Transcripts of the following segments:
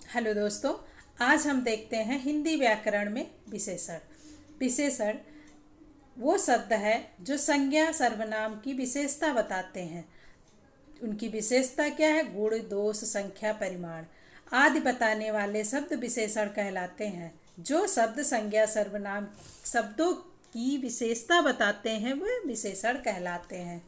Hello दोस्तों। आज हम देखते हैं हिंदी व्याकरण में विशेषण। विशेषण वो शब्द है जो संज्ञा सर्वनाम की विशेषता बताते हैं। उनकी विशेषता क्या है? गुण, दोष, संख्या, परिमाण आदि बताने वाले शब्द विशेषण कहलाते हैं। जो शब्द संज्ञा सर्वनाम शब्दों की विशेषता बताते हैं वे विशेषण कहलाते हैं।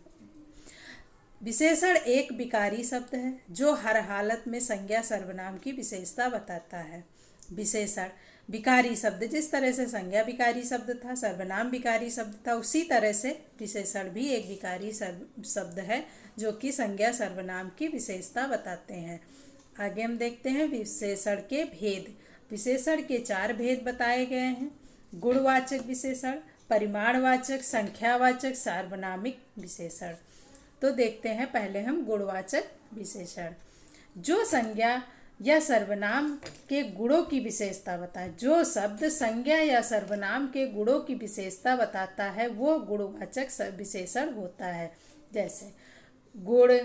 विशेषण एक विकारी शब्द है जो हर हालत में संज्ञा सर्वनाम की विशेषता बताता है। विशेषण विकारी शब्द, जिस तरह से संज्ञा विकारी शब्द था, सर्वनाम विकारी शब्द था, उसी तरह से विशेषण भी एक विकारी शब्द है जो कि संज्ञा सर्वनाम की विशेषता बताते हैं। आगे हम देखते हैं विशेषण के भेद। विशेषण के 4 भेद बताए गए हैं: गुणवाचक विशेषण, परिमाणवाचक, संख्यावाचक, सार्वनामिक विशेषण। तो देखते हैं पहले हम गुणवाचक विशेषण। जो संज्ञा या सर्वनाम के गुणों की विशेषता बताए, जो शब्द संज्ञा या सर्वनाम के गुणों की विशेषता बताता है वो गुणवाचक विशेषण होता है। जैसे गुण,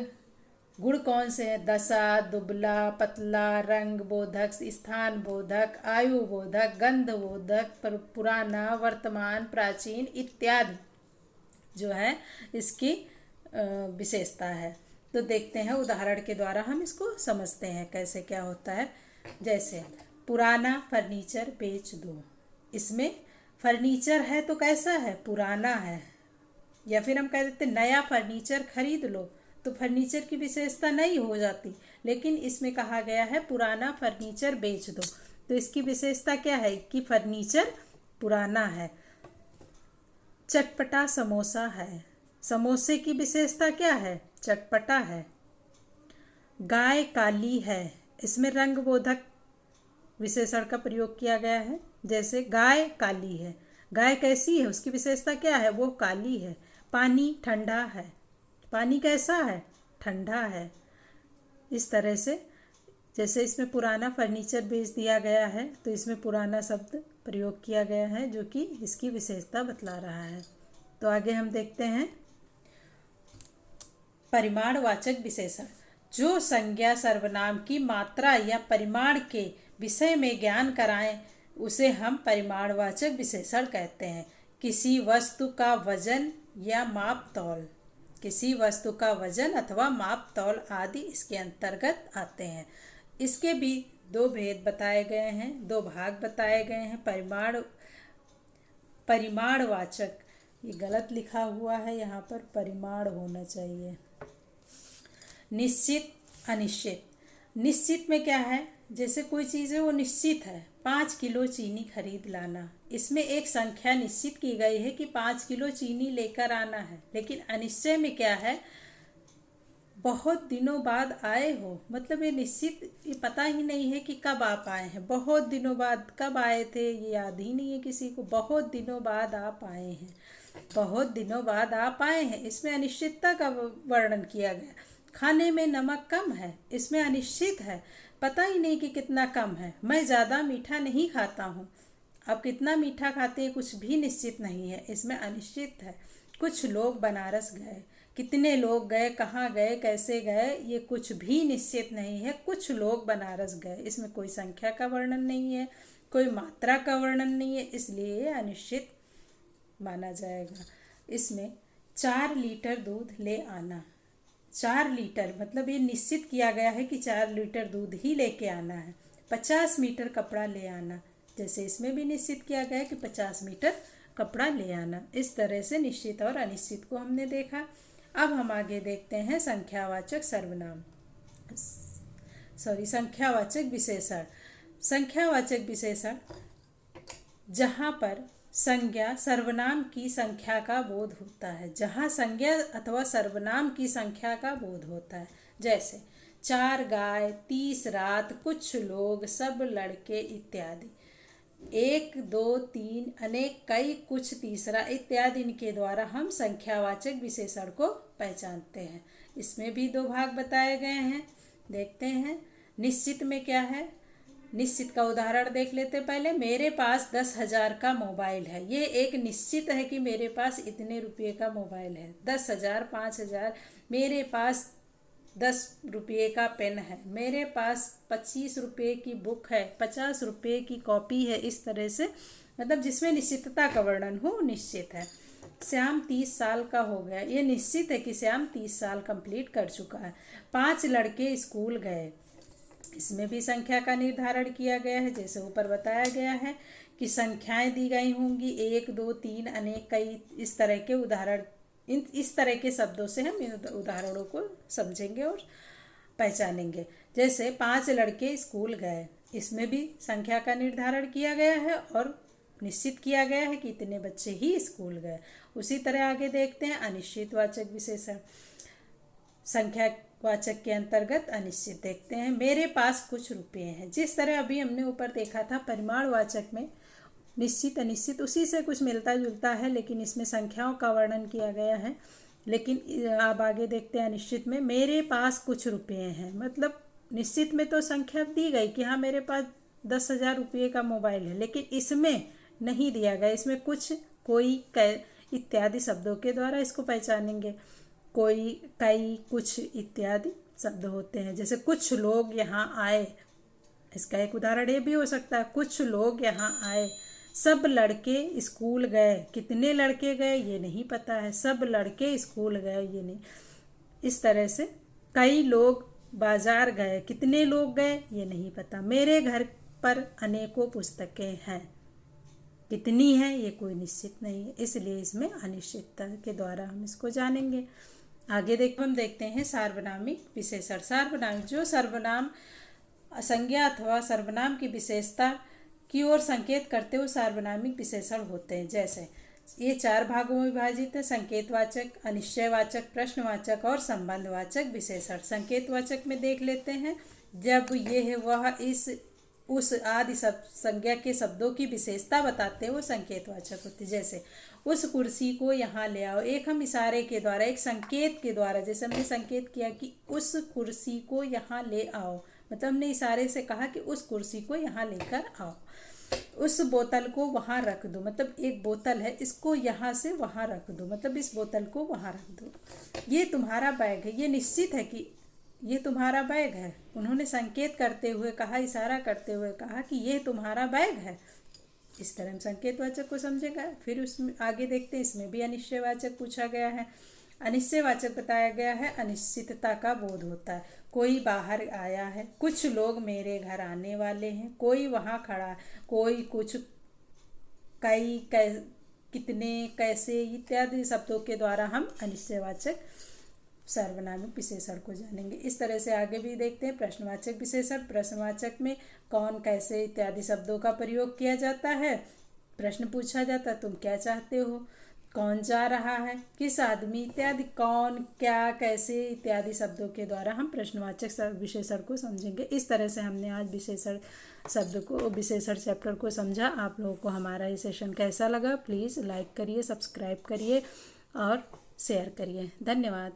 गुण कौन से हैं? दशा, दुबला, पतला, रंग बोधक, स्थान बोधक, आयु बोधक, गंध बोधक, पुराना, वर्तमान, प्राचीन इत्यादि जो है इसकी विशेषता है। तो देखते हैं उदाहरण के द्वारा हम इसको समझते हैं कैसे क्या होता है। जैसे पुराना फर्नीचर बेच दो। इसमें फर्नीचर है तो कैसा है? पुराना है। या फिर हम कह देते नया फर्नीचर खरीद लो, तो फर्नीचर की विशेषता नहीं हो जाती, लेकिन इसमें कहा गया है पुराना फर्नीचर बेच दो, तो इसकी विशेषता क्या है कि फर्नीचर पुराना है। चटपटा समोसा है, समोसे की विशेषता क्या है? चटपटा है। गाय काली है, इसमें रंग बोधक विशेषण का प्रयोग किया गया है। जैसे गाय काली है, गाय कैसी है? उसकी विशेषता क्या है? वो काली है। पानी ठंडा है, पानी कैसा है? ठंडा है। इस तरह से जैसे इसमें पुराना फर्नीचर बेच दिया गया है तो इसमें पुराना शब्द प्रयोग किया गया है जो कि इसकी विशेषता बतला रहा है। तो आगे हम देखते हैं परिमाणवाचक विशेषण। जो संज्ञा सर्वनाम की मात्रा या परिमाण के विषय में ज्ञान कराएं उसे हम परिमाणवाचक विशेषण कहते हैं। किसी वस्तु का वजन या माप तौल, किसी वस्तु का वजन अथवा माप तौल आदि इसके अंतर्गत आते हैं। इसके भी 2 भेद बताए गए हैं, 2 भाग बताए गए हैं। परिमाणवाचक, ये गलत लिखा हुआ है, यहाँ पर परिमाण होना चाहिए। निश्चित, अनिश्चित। निश्चित में क्या है? जैसे कोई चीज़ है वो निश्चित है, 5 किलो चीनी खरीद लाना, इसमें एक संख्या निश्चित की गई है कि 5 किलो चीनी लेकर आना है। लेकिन अनिश्चय में क्या है? बहुत दिनों बाद आए हो, मतलब ये निश्चित, ये पता ही नहीं है कि कब आप आए हैं। बहुत दिनों बाद कब आए थे ये याद ही नहीं है किसी को। बहुत दिनों बाद आप आए हैं, बहुत दिनों बाद आप आए हैं, इसमें अनिश्चितता का वर्णन किया गया। खाने में नमक कम है, इसमें अनिश्चित है, पता ही नहीं कि कितना कम है। मैं ज़्यादा मीठा नहीं खाता हूँ, अब कितना मीठा खाते हैं कुछ भी निश्चित नहीं है, इसमें अनिश्चित है। कुछ लोग बनारस गए, कितने लोग गए, कहाँ गए, कैसे गए, ये कुछ भी निश्चित नहीं है। कुछ लोग बनारस गए, इसमें कोई संख्या का वर्णन नहीं है, कोई मात्रा का वर्णन नहीं है, इसलिए ये अनिश्चित माना जाएगा। इसमें 4 लीटर दूध ले आना, 4 लीटर मतलब ये निश्चित किया गया है कि 4 लीटर दूध ही लेके आना है। 50 मीटर कपड़ा ले आना, जैसे इसमें भी निश्चित किया गया है कि 50 मीटर कपड़ा ले आना। इस तरह से निश्चित और अनिश्चित को हमने देखा। अब हम आगे देखते हैं संख्यावाचक सर्वनाम, संख्यावाचक विशेषण। संख्यावाचक विशेषण जहाँ पर संज्ञा सर्वनाम की संख्या का बोध होता है, जहाँ संज्ञा अथवा सर्वनाम की संख्या का बोध होता है। जैसे 4 गाय, 30 रात, कुछ लोग, सब लड़के इत्यादि। 1, 2, 3, अनेक, कई, कुछ, तीसरा इत्यादि इनके द्वारा हम संख्यावाचक विशेषण को पहचानते हैं। इसमें भी 2 भाग बताए गए हैं, देखते हैं। निश्चित में क्या है? निश्चित का उदाहरण देख लेते पहले। मेरे पास 10,000 का मोबाइल है, ये एक निश्चित है कि मेरे पास इतने रुपये का मोबाइल है। 10,000, 5,000, मेरे पास 10 रुपये का पेन है, मेरे पास 25 रुपये की बुक है, 50 रुपये की कॉपी है। इस तरह से मतलब जिसमें निश्चितता का वर्णन हो निश्चित है। श्याम 30 साल का हो गया, ये निश्चित है कि श्याम 30 साल कंप्लीट कर चुका है। 5 लड़के स्कूल गए, इसमें भी संख्या का निर्धारण किया गया है। जैसे ऊपर बताया गया है कि संख्याएं दी गई होंगी, 1 2 3 अनेक कई, इस तरह के उदाहरण, इस तरह के शब्दों से हम इन उदाहरणों को समझेंगे और पहचानेंगे। जैसे 5 लड़के स्कूल गए, इसमें भी संख्या का निर्धारण किया गया है और निश्चित किया गया है कि इतने बच्चे ही स्कूल गए। उसी तरह आगे देखते हैं अनिश्चितवाचक विशेषण। संख्यावाचक के अंतर्गत अनिश्चित देखते हैं। मेरे पास कुछ रुपए हैं। जिस तरह अभी हमने ऊपर देखा था परिमाणवाचक में निश्चित अनिश्चित उसी से कुछ मिलता जुलता है, लेकिन इसमें संख्याओं का वर्णन किया गया है। लेकिन अब आगे देखते हैं अनिश्चित में। मेरे पास कुछ रुपए हैं, मतलब निश्चित में तो संख्या दी गई कि हाँ मेरे पास 10,000 रुपये का मोबाइल है, लेकिन इसमें नहीं दिया गया। इसमें कुछ, कोई, कै इत्यादि शब्दों के द्वारा इसको पहचानेंगे। कोई, कई, कुछ इत्यादि शब्द होते हैं। जैसे कुछ लोग यहाँ आए, इसका एक उदाहरण ये भी हो सकता है, कुछ लोग यहाँ आए। सब लड़के स्कूल गए, कितने लड़के गए ये नहीं पता है, सब लड़के स्कूल गए ये नहीं। इस तरह से कई लोग बाजार गए, कितने लोग गए ये नहीं पता। मेरे घर पर अनेकों पुस्तकें हैं, कितनी है ये कोई निश्चित नहीं है, इसलिए इसमें अनिश्चितता के द्वारा हम इसको जानेंगे। आगे हम देखते हैं सार्वनामिक विशेषण। सार्वनामिक जो सर्वनाम संज्ञा अथवा सर्वनाम की विशेषता की ओर संकेत करते हुए सार्वनामिक विशेषण होते हैं। जैसे ये 4 भागों में विभाजित है: संकेतवाचक, अनिश्चयवाचक, प्रश्नवाचक और संबंधवाचक विशेषण। संकेतवाचक में देख लेते हैं, जब ये है वह, इस, उस आदि सब संज्ञा के शब्दों की विशेषता बताते हैं वो संकेतवाचक होते हैं। जैसे उस कुर्सी को यहाँ ले आओ, एक हम इशारे के द्वारा, एक संकेत के द्वारा, जैसे हमने संकेत किया कि उस कुर्सी को यहाँ ले आओ, मतलब हमने इशारे से कहा कि उस कुर्सी को यहाँ लेकर आओ। उस बोतल को वहाँ रख दो, मतलब एक बोतल है, इसको यहाँ से वहाँ रख दो, मतलब इस बोतल को वहाँ रख दो। ये तुम्हारा बैग है, ये निश्चित है कि ये तुम्हारा बैग है। उन्होंने संकेत करते हुए कहा, इशारा करते हुए कहा कि ये तुम्हारा बैग है। इस तरह हम संकेतवाचक को समझेगा। फिर उसमें आगे देखते हैं, इसमें भी अनिश्चयवाचक पूछा गया है। अनिश्चयवाचक बताया गया है अनिश्चितता का बोध होता है। कोई बाहर आया है, कुछ लोग मेरे घर आने वाले हैं, कोई वहाँ खड़ा, कोई, कुछ, कई, कितने, कैसे इत्यादि शब्दों के द्वारा हम अनिश्चयवाचक सार्वनामिक विशेषण को जानेंगे। इस तरह से आगे भी देखते हैं प्रश्नवाचक विशेषण। प्रश्नवाचक में कौन, कैसे इत्यादि शब्दों का प्रयोग किया जाता है। प्रश्न पूछा जाता है, तुम क्या चाहते हो, कौन जा रहा है, किस आदमी इत्यादि, कौन, क्या, कैसे इत्यादि शब्दों के द्वारा हम प्रश्नवाचक विशेषण को समझेंगे। इस तरह से हमने आज विशेषण विशेषण चैप्टर को समझा। आप लोगों को हमारा ये सेशन कैसा लगा, प्लीज़ लाइक करिए, सब्सक्राइब करिए और शेयर करिए। धन्यवाद।